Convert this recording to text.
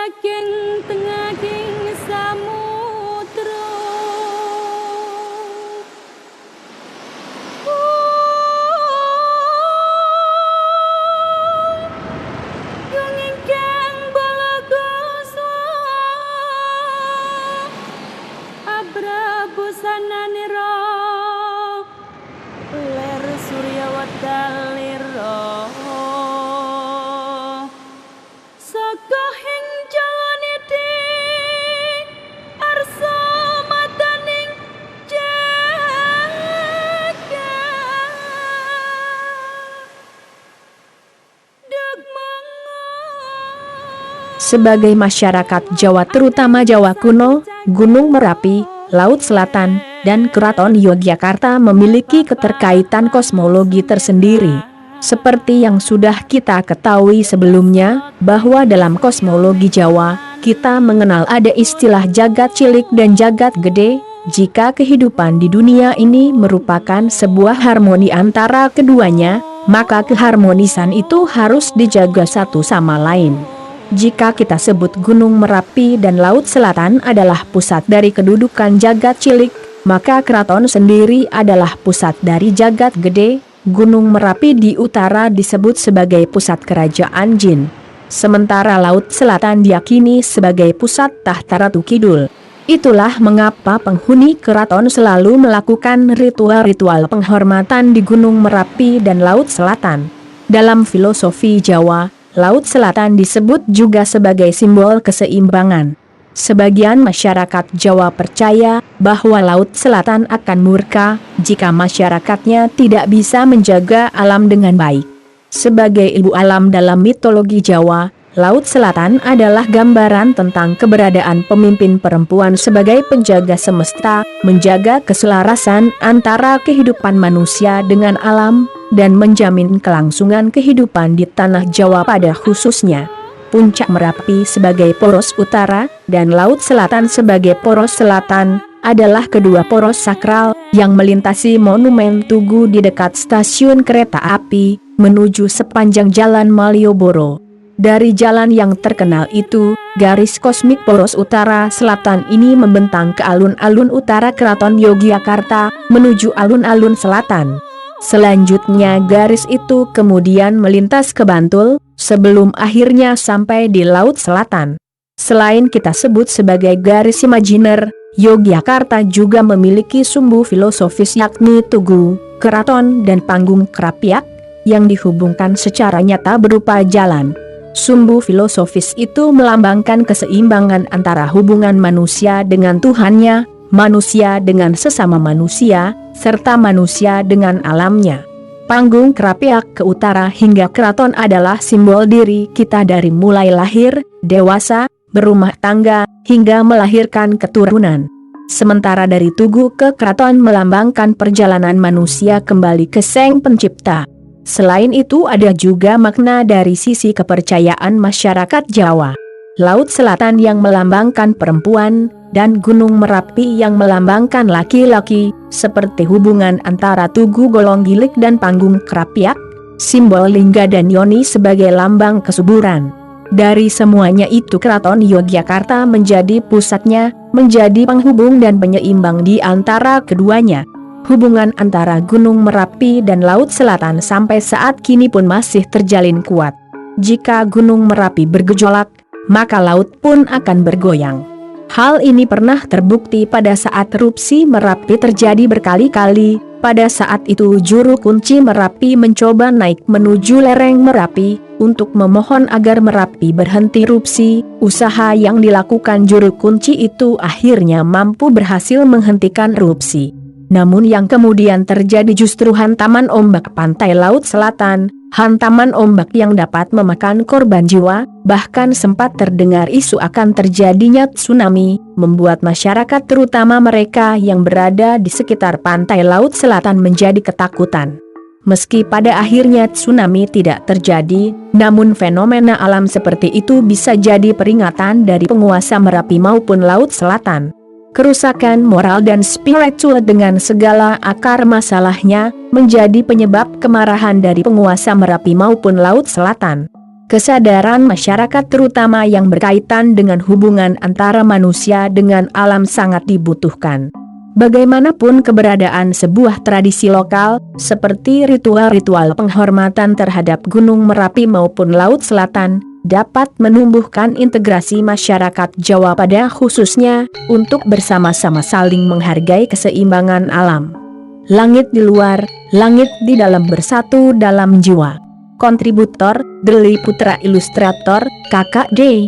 saking tengahing samudra yung ingkang balagoso abrabusananira ler surya wadalira sakahing jalaniti arsa mataning jagat Sebagai masyarakat Jawa terutama Jawa kuno, Gunung Merapi, Laut Selatan, dan Keraton Yogyakarta memiliki keterkaitan kosmologi tersendiri. Seperti yang sudah kita ketahui sebelumnya, bahwa dalam kosmologi Jawa, kita mengenal ada istilah jagat cilik dan jagat gede. Jika kehidupan di dunia ini merupakan sebuah harmoni antara keduanya, maka keharmonisan itu harus dijaga satu sama lain. Jika kita sebut Gunung Merapi dan Laut Selatan adalah pusat dari kedudukan jagat cilik, maka keraton sendiri adalah pusat dari jagat gede. Gunung Merapi di utara disebut sebagai pusat kerajaan jin, sementara Laut Selatan diyakini sebagai pusat tahta Ratu Kidul. Itulah mengapa penghuni keraton selalu melakukan ritual-ritual penghormatan di Gunung Merapi dan Laut Selatan. Dalam filosofi Jawa, Laut Selatan disebut juga sebagai simbol keseimbangan. Sebagian masyarakat Jawa percaya bahwa Laut Selatan akan murka jika masyarakatnya tidak bisa menjaga alam dengan baik. Sebagai ibu alam dalam mitologi Jawa, Laut Selatan adalah gambaran tentang keberadaan pemimpin perempuan sebagai penjaga semesta, menjaga keselarasan antara kehidupan manusia dengan alam, dan menjamin kelangsungan kehidupan di tanah Jawa pada khususnya. Puncak Merapi sebagai poros utara, dan Laut Selatan sebagai poros selatan, adalah kedua poros sakral yang melintasi monumen Tugu di dekat stasiun kereta api, menuju sepanjang jalan Malioboro. Dari jalan yang terkenal itu, garis kosmik poros utara-selatan ini membentang ke alun-alun utara Keraton Yogyakarta, menuju alun-alun selatan. Selanjutnya garis itu kemudian melintas ke Bantul, sebelum akhirnya sampai di Laut Selatan. Selain kita sebut sebagai garis imajiner, Yogyakarta juga memiliki sumbu filosofis yakni Tugu, Keraton dan Panggung Krapyak, yang dihubungkan secara nyata berupa jalan. Sumbu filosofis itu melambangkan keseimbangan antara hubungan manusia dengan Tuhannya, manusia dengan sesama manusia, serta manusia dengan alamnya. Panggung Krapyak ke utara hingga keraton adalah simbol diri kita dari mulai lahir, dewasa, berumah tangga, hingga melahirkan keturunan. Sementara dari Tugu ke keraton melambangkan perjalanan manusia kembali ke Sang Pencipta. Selain itu ada juga makna dari sisi kepercayaan masyarakat Jawa. Laut Selatan yang melambangkan perempuan, dan Gunung Merapi yang melambangkan laki-laki, seperti hubungan antara Tugu Golonggilik dan Panggung Krapyak, simbol lingga dan yoni sebagai lambang kesuburan. Dari semuanya itu Keraton Yogyakarta menjadi pusatnya, menjadi penghubung dan penyeimbang di antara keduanya. Hubungan antara Gunung Merapi dan Laut Selatan sampai saat kini pun masih terjalin kuat. Jika Gunung Merapi bergejolak, maka laut pun akan bergoyang. Hal ini pernah terbukti pada saat erupsi Merapi terjadi berkali-kali. Pada saat itu juru kunci Merapi mencoba naik menuju lereng Merapi untuk memohon agar Merapi berhenti erupsi. Usaha yang dilakukan juru kunci itu akhirnya mampu berhasil menghentikan erupsi. Namun yang kemudian terjadi justru hantaman ombak pantai Laut Selatan, hantaman ombak yang dapat memakan korban jiwa, bahkan sempat terdengar isu akan terjadinya tsunami, membuat masyarakat terutama mereka yang berada di sekitar pantai Laut Selatan menjadi ketakutan. Meski pada akhirnya tsunami tidak terjadi, namun fenomena alam seperti itu bisa jadi peringatan dari penguasa Merapi maupun Laut Selatan. Kerusakan moral dan spiritual dengan segala akar masalahnya menjadi penyebab kemarahan dari penguasa Merapi maupun Laut Selatan. Kesadaran masyarakat terutama yang berkaitan dengan hubungan antara manusia dengan alam sangat dibutuhkan. Bagaimanapun keberadaan sebuah tradisi lokal, seperti ritual-ritual penghormatan terhadap Gunung Merapi maupun Laut Selatan, dapat menumbuhkan integrasi masyarakat Jawa pada khususnya, untuk bersama-sama saling menghargai keseimbangan alam. Langit di luar, langit di dalam bersatu dalam jiwa. Kontributor, Deli Putra Ilustrator, Kakak D.